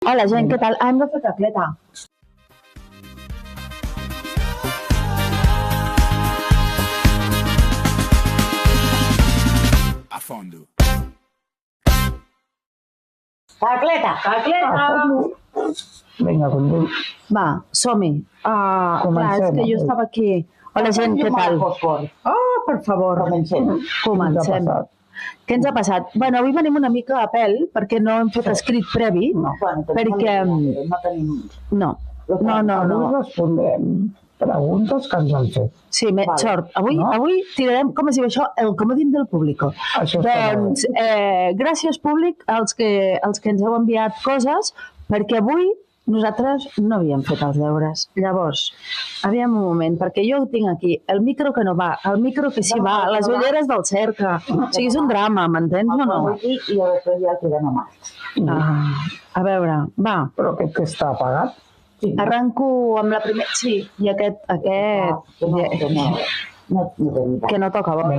Hola, gent, què tal? Hem de fer tacleta. A fondo. Tacleta! Vinga, conduï. Va, som-hi. Clar, és que jo estava aquí. Hola, gent, què tal? Oh, per favor. Comencem. Què ens ha passat? Bueno, avui venim una mica a pèl, perquè no hem fet escrit previ, perquè... No. Avui respondrem preguntes que ens han fet. Sí, sort. Avui tirarem, com es diu això, el comodín del público. Doncs, gràcies públic als que ens heu enviat coses, perquè avui nosaltres no havíem fet els deures. Llavors, aviam un moment, perquè jo tinc aquí el micro que no va, el micro que sí va, les ulleres del cerca. O sigui, és un drama, m'entens o no? I després ja quedem a mà. A veure, va. Però aquest que està apagat? Arranco amb la primera... Sí, i aquest... Que no toca, va.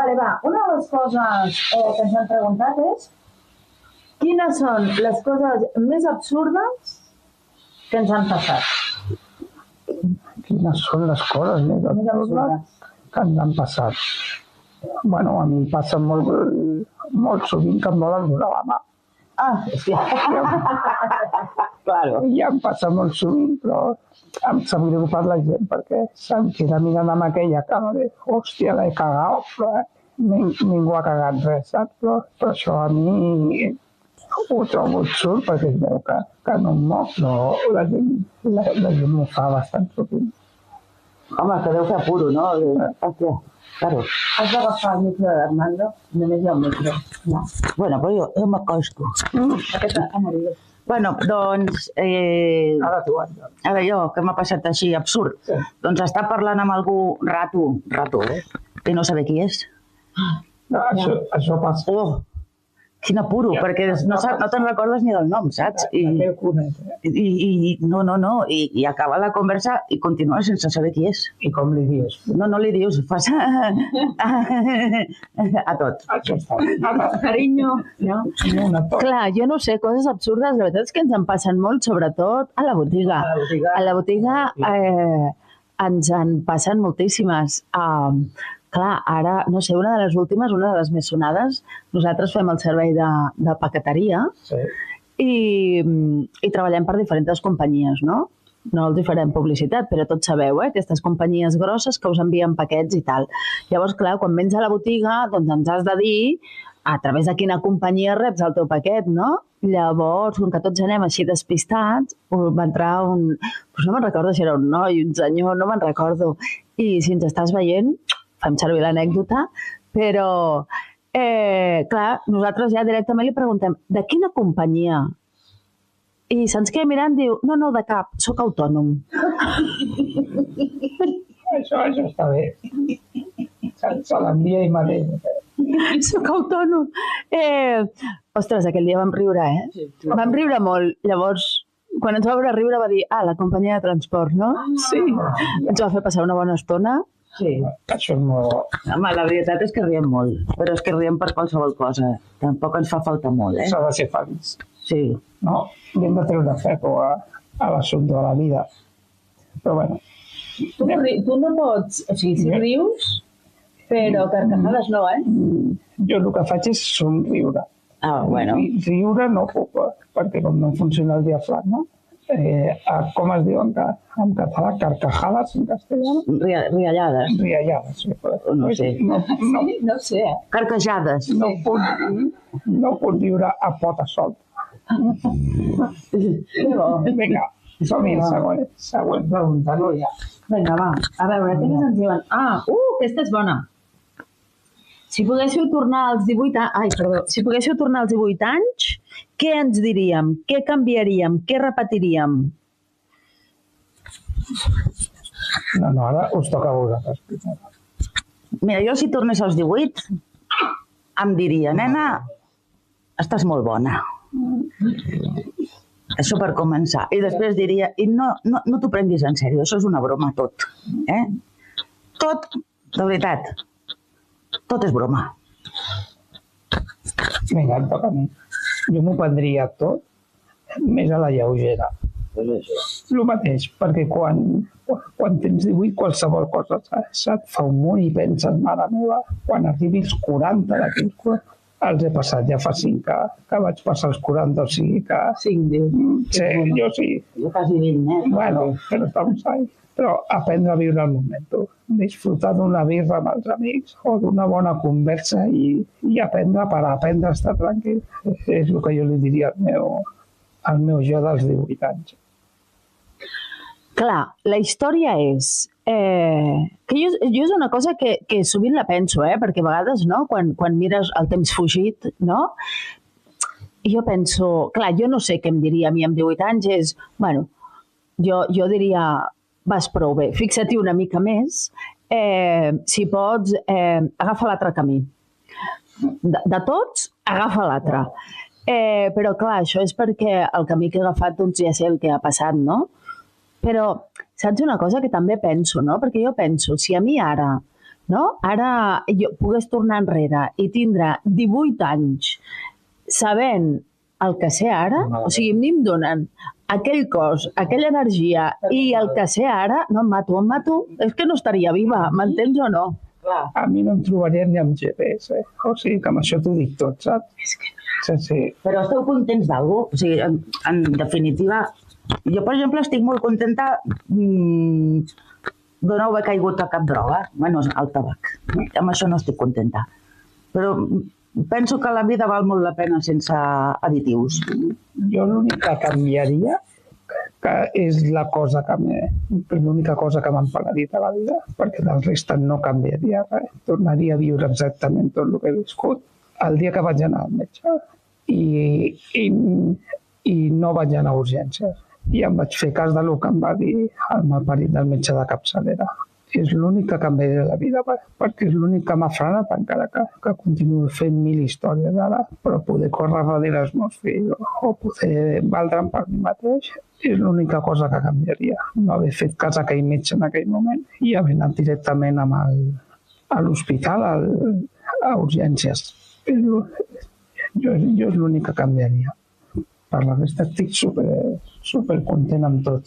Vale, va. Una de les coses que ens han preguntat és quines són les coses més absurdes que ens han passat? Quines són les coses més absurdes que ens han passat? Bueno, a mi em passa molt sovint que em volen donar la mà. Hòstia. Claro. Ja em passa molt sovint, però em sap greu per la gent, perquè se'm queda mirant amb aquella cara de hòstia, l'he cagat, però ningú ha cagat res, saps? Però això a mi ho trobo absurd, perquè es veu que no em moc, però la gent m'ho fa bastant sovint. Home, que deu fer apuro, no? Hòstia, claro. Has d'agafar el micro d'Armando? Només hi ha un micro. No. Bueno, però jo m'acosto. Aquesta amarillo. Bueno, doncs... Ara tu, Ara jo, que m'ha passat així, absurd. Sí. Doncs està parlant amb algú rato, i no saber qui és. Això passa. Oh, quin apuro, perquè no te'n recordes ni del nom, saps? I acaba la conversa i continua sense saber qui és. I com li dius? No li dius, fas a tot. Això està. Carinyo. No? Clar, jo no sé, coses absurdes, la veritat és que ens en passen molt, sobretot a la botiga. A la botiga ens en passen moltíssimes. Clar, ara, no sé, una de les últimes, una de les més sonades, nosaltres fem el servei de paqueteria i treballem per diferents companyies, no? No els hi farem publicitat, però tots sabeu, aquestes companyies grosses que us envien paquets i tal. Llavors, clar, quan vens a la botiga, doncs ens has de dir a través de quina companyia reps el teu paquet, no? Llavors, com que tots anem així despistats, va entrar un... Doncs no me'n recordo si era un noi, un senyor, no me'n recordo. I si ens estàs veient, fem servir l'anècdota, però, clar, nosaltres ja directament li preguntem de quina companyia? I se'ns queda mirant i diu, no, de cap, sóc autònom. Això està bé. Se l'envia immediatament. Sóc autònom. Ostres, aquell dia vam riure, Vam riure molt. Llavors, quan ens va veure riure va dir, la companyia de transport, no? Sí. Ens va fer passar una bona estona. Sí. Això és molt bo. Home, la veritat és que riem molt, però és que riem per qualsevol cosa. Tampoc ens fa falta molt, S'ha de ser feliç. Sí. No? I hem de treure ferro a l'assumpte de la vida. Però bueno. Tu no pots, o sigui, si rius, però carcajades no, Jo el que faig és somriure. Bueno. Riure no puc, perquè com no funciona el diafragma, com es diu en català? Carcajades en castellà? Riallades. Riallades. No sé. No sé, Carcajades. No puc viure a pota solta. Vinga, som-hi, següent pregunta, no ja. Vinga, va. A veure, què més ens diuen? Aquesta és bona. Si poguéssiu tornar als 18 anys, què ens diríem? Què canviaríem? Què repetiríem? No, ara us toca a vosaltres. Mira, jo si tornés als 18, em diria, nena, estàs molt bona. Això per començar. I després diria, i no t'ho prenguis en sèrio, això és una broma tot. Tot, de veritat. Tot és broma. Vinga, em toca a mi. Jo m'ho prendria tot més a la lleugera. El mateix, perquè quan tens 18 qualsevol cosa se't fa un munt i penses, mare meva, quan arribi als 40 d'aquells 40, els he passat ja fa 5 que vaig passar els 40, o sigui que... 5, dius. Sí, jo sí. Jo quasi 20, Bueno, però estamos ahí. Però aprendre a viure el moment, disfrutar d'una birra amb els amics o d'una bona conversa i aprendre a estar tranquil. És el que jo li diria al meu jo dels 18 anys. Clar, la història és... que jo és una cosa que sovint la penso, perquè a vegades, no, quan mires el temps fugit, no? Jo penso... Clar, jo no sé què em diria a mi amb 18 anys, és... Bueno, jo diria... Vas prou bé, fixa-t'hi una mica més, si pots, agafa l'altre camí. De tots, agafa l'altre. Però clar, això és perquè el camí que he agafat doncs ja sé el que ha passat, no? Però saps una cosa que també penso, no? Perquè jo penso, si a mi ara, no? Ara jo pogués tornar enrere i tindre 18 anys sabent el que sé ara, o sigui, a mi em donen aquell cos, aquella energia i el que sé ara, no em mato, és que no estaria viva, m'entens o no? A mi no em trobaria ni amb GPS, o sigui que amb això t'ho dic tot, saps? Sí. Però esteu contents d'algú? O sigui, en definitiva, jo, per exemple, estic molt contenta de no haver caigut a cap droga. Bueno, al tabac. Amb això no estic contenta. Però penso que la vida val molt la pena sense additius. Jo l'únic que canviaria, que és l'única cosa que m'han penedit a la vida, perquè del resta no canviaria res. Tornaria a viure exactament tot el que he viscut. El dia que vaig anar al metge i no vaig anar a urgències. I em vaig fer cas del que em va dir el malparit del metge de capçalera. És l'únic que canviaria la vida, perquè és l'únic que m'ha frenat, encara que continuo fent 1000 històries ara, però poder córrer darrere els meus fills o poder valdre'm per mi mateix és l'única cosa que canviaria. No haver fet cas a aquell metge en aquell moment i haver anat directament a l'hospital, a urgències. Jo és l'únic que canviaria. Per la resta estic super content amb tot.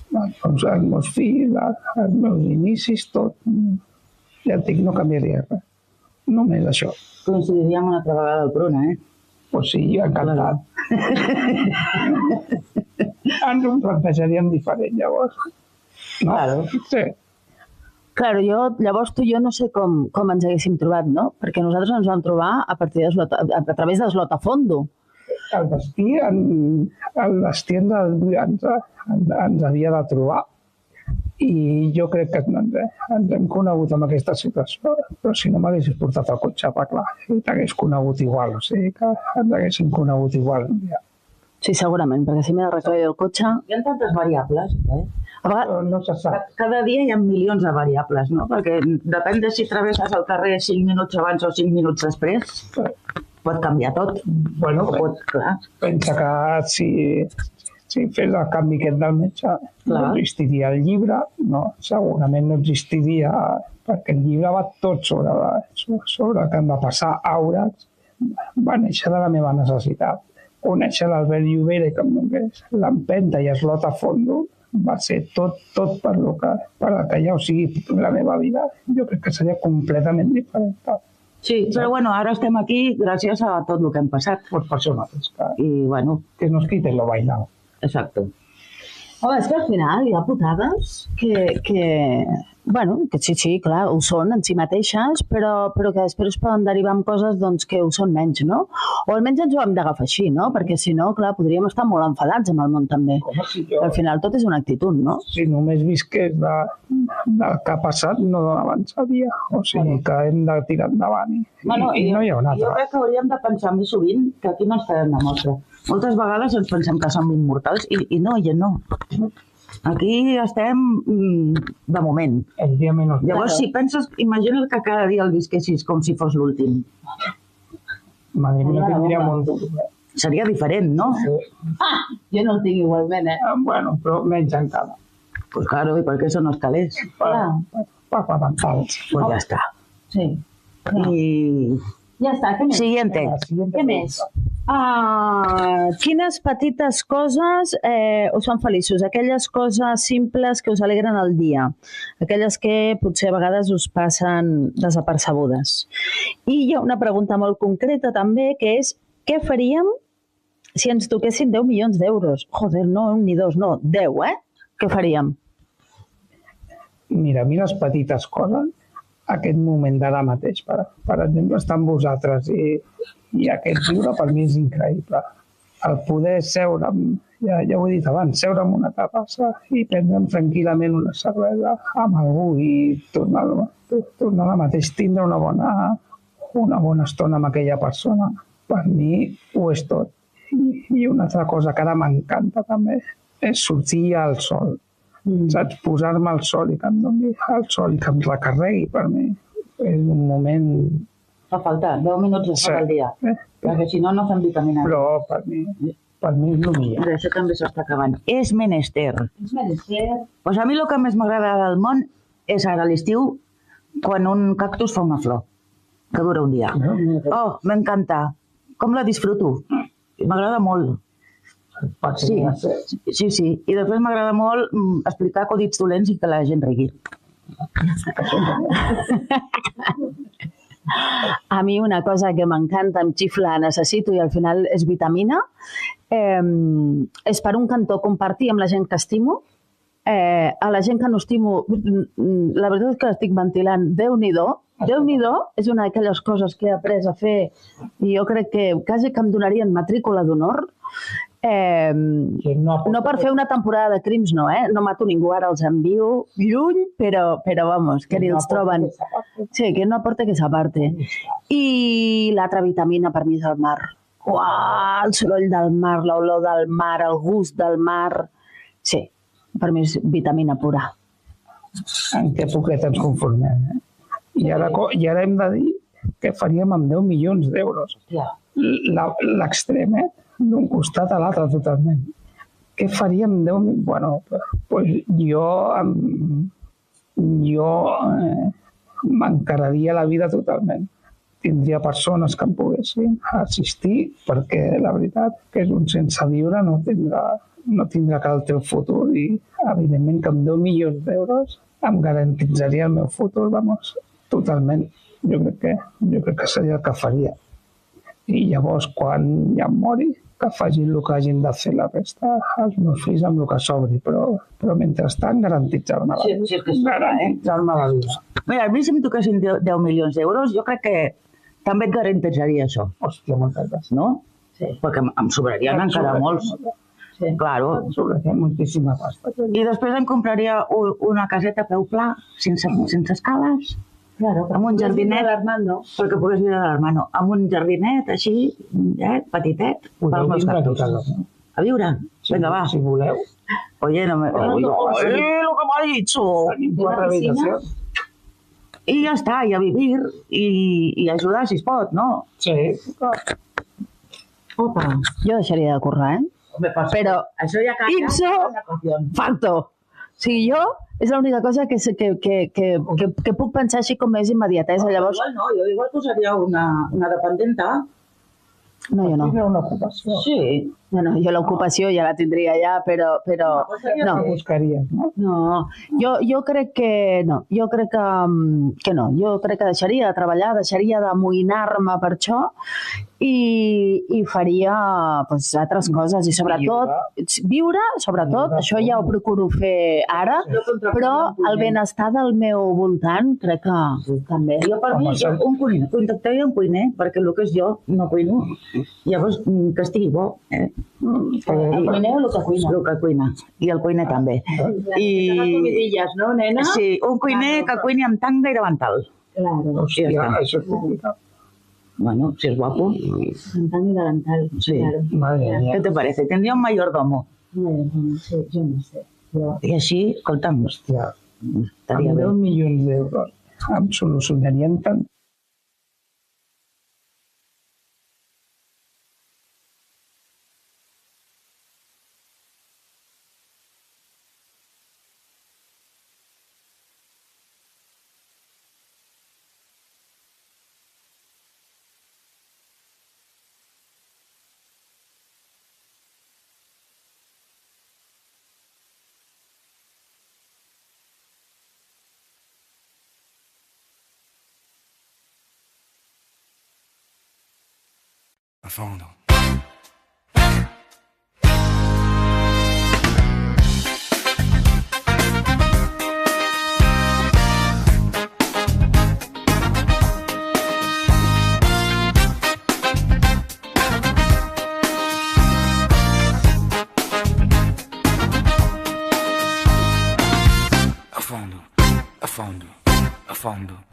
Els meus fills, els meus inicis, tot. Ja et dic, no canviaria res. Només això. Coincidiríem una altra vegada al Pruna, Pues sí, encantat. Ens ho plantejaríem diferent, llavors. No? Claro. Sí. Claro, llavors tu i jo no sé com ens haguéssim trobat, no? Perquè nosaltres ens vam trobar a través d'Eslotafondo. El destí ens havia de trobar i jo crec que ens hem conegut amb aquesta situació, però si no m'haguessis portat el cotxe per clar, t'hagués conegut igual, o sigui que ens haguéssim conegut igual. Sí, segurament, perquè si m'he de recollir el cotxe... Hi ha tantes variables, No se sap. Cada dia hi ha milions de variables, no? Perquè depèn de si travesses el carrer 5 minuts abans o 5 minuts després, pot canviar tot. Bueno, Clar. pensa que si fes el canvi aquest del metge, no existiria el llibre, no? Segurament no existiria, perquè el llibre va tot sobre el que em va passar. Àurex va néixer de la meva necessitat. Conèixer l'Albert Llobera, l'empenta i Eslotafondo, va ser tot per el que ja, o sigui, la meva vida, jo crec que seria completament diferent. Sí, però bueno, ara estem aquí gràcies a tot el que hem passat. Pues per això mateix, I bueno, que nos quiten lo bailado. exacte. Home, és que al final hi ha putades que sí, clar, ho són en si mateixes, però que després poden derivar en coses doncs, que ho són menys, no? O almenys ens ho hem d'agafar així, no? Perquè si no, clar, podríem estar molt enfadats amb el món també. Al final tot és una actitud, no? Si només visqués del que ha passat, no avançaria. O sigui que hem de tirar endavant i no hi ha una altra. Jo crec que hauríem de pensar més sovint que aquí no ens quedem de mostra. Moltes vegades ens pensem que som immortals i no. Aquí estem de moment. El dia menys. Llavors, si penses, imagina't que cada dia el visquessis com si fos l'últim. Madre mía, tindria molt dur. Seria diferent, no? Jo no el tinc igualment, Bueno, però menys encara. Pues claro, ¿y por qué eso nos calés? Per mentals. Pues ya está. Sí. Y... Ja està, què més? Siguiente. Què més? Quines petites coses us fan feliços? Aquelles coses simples que us alegren el dia. Aquelles que potser a vegades us passen desapercebudes. I hi ha una pregunta molt concreta també, que és què faríem si ens toquessin 10 milions d'euros? Joder, no un ni dos, no, 10, Què faríem? Mira, a mi les petites coses, aquest moment d'ara mateix, per exemple, estar amb vosaltres i aquest viure per mi és increïble. El poder seure, ja ho he dit abans, seure en una terrassa i prendre'm tranquil·lament una cervesa amb algú i tornar al mateix, tindre una bona estona amb aquella persona. Per mi ho és tot. I una altra cosa que ara m'encanta també és sortir al sol. Saps? Posar-me al sol i que em doni el sol i que em recarregui per mi. És un moment... Fa falta 10 minuts de sol al dia, perquè si no, no fem vitamina. Però per mi és el millor. Ara, això també s'està acabant. És menester. Pues a mi el que més m'agrada del món és ara a l'estiu, quan un cactus fa una flor, que dura un dia. Oh, m'encanta. Com la disfruto. M'agrada molt. Sí. I després m'agrada molt explicar acudits dolents i que la gent rigui. A mi una cosa que m'encanta, em xifla, necessito i al final és vitamina, és per un cantó compartir amb la gent que estimo. A la gent que no estimo, la veritat és que l'estic ventilant, Déu-n'hi-do, és una d'aquelles coses que he après a fer i jo crec que quasi que em donarien matrícula d'honor. No per fer una temporada de crims, no, no mato ningú, ara els envio lluny, però vamos, que ni els troben. Sí, que no aporte que s'aparte. I l'altra vitamina per mi és el mar. Uau, el soroll del mar, l'olor del mar, el gust del mar. Sí, per mi és vitamina pura. En què poquet ens conformem, I ara hem de dir què faríem amb 10 milions d'euros. L'extrem, d'un costat a l'altre totalment. Què faríem amb 10 milions? Bueno, pues jo m'encararia la vida totalment. Tindria persones que em poguessin assistir, perquè la veritat que és un sense viure no tindrà que el teu futur i evidentment que amb 10 milions d'euros em garantitzaria el meu futur, vamos, totalment. Jo crec que seria el que faria. I llavors, quan ja em mori, que facin el que hagin de fer la resta els meus fills amb el que sobri, però mentrestant garantitzar-me la vida. Sí, és que garantitzar-me la vida. Mira, a mi si em toquessin 10 milions d'euros, jo crec que també et garantitzaria això. Hòstia, moltes gràcies. No? Sí. Perquè em sobrarien encara molts. Sí. Claro. Em sobraria moltíssima pasta. I després em compraria una caseta a peu pla, sense escales. Claro, amb un jardinet, perquè pogués viure de l'Hermano, amb un jardinet així, petitet, pels meus cactus. A viure? Vinga, va. Si voleu. Oye, no me... Oye, lo que m'ha dicho. Quatre habitacions. I ja està, i a vivir, i ajudar si es pot, no? Sí. Opa. Jo deixaria de currar, Però això ja calla. Ipso facto. O sigui, jo és l'única cosa que puc pensar així com més immediatesa. Llavors... Jo igual posaria una dependenta. No, jo no. Tindrà una ocupació. Sí. Bueno, jo l'ocupació ja la tindria ja, però no. Buscaries, no? No, jo crec que no. Jo crec que no. Jo crec que deixaria de treballar, deixaria d'amoïnar-me per això i faria altres coses i sobretot viure, sobretot, això ja ho procuro fer ara, però el benestar del meu voltant crec que també. Jo per mi, un cuiner, contactaria un cuiner, perquè el que és jo no cuino, llavors que estigui bo. El cuiner o el que cuina? El que cuina, i el cuiner també. I comidilles, no, nena? Sí, un cuiner que cuini amb tanga i davantal. Claro. Hòstia, això és complicat. Bueno, si es guapo. Cantando y delantal. Sí. Claro. Madre mía. ¿Qué te parece? Tendría un mayordomo. Sí, yo no sé. I així, escolta'm, Hòstia, estaria amb bé. 10 milions d'euros em solucionarien tant a fondo. A fondo, a fondo, a fondo.